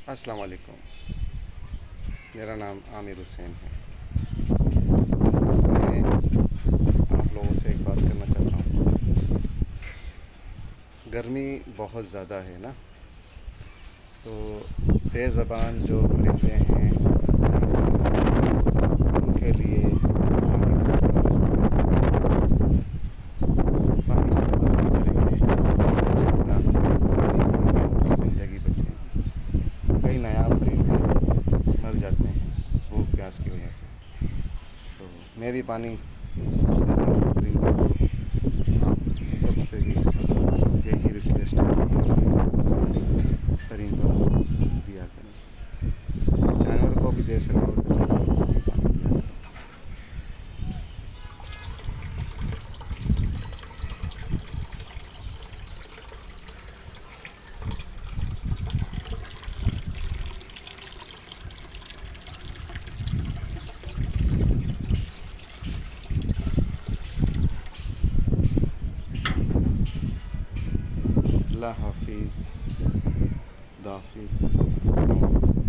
अस्सलाम वालेकुम। मेरा नाम आमिर हुसैन है। मैं आप लोगों से एक बात करना चाहता हूँ। गर्मी बहुत ज़्यादा है ना, तो तेज़ ज़बान जो परिंदे हैं उनके लिए पानी का बंदोबस्त पानी का बंदोबस्त करेंगे इंशाअल्लाह। पानी पी के उनकी ज़िंदगी बचेगी। कई नायाब परिंदे मर जाते हैं भूख प्यास की वजह से, तो मैं भी पानी देता हूँ परिंदों को। आप सबसे भी यही रिक्वेस्ट है, परिंदों को दिया करें। जानवर को भी दे सको तो जानवर को भी पानी दिया करो। अल्लाह हाफिज़, खुदा हाफिज़।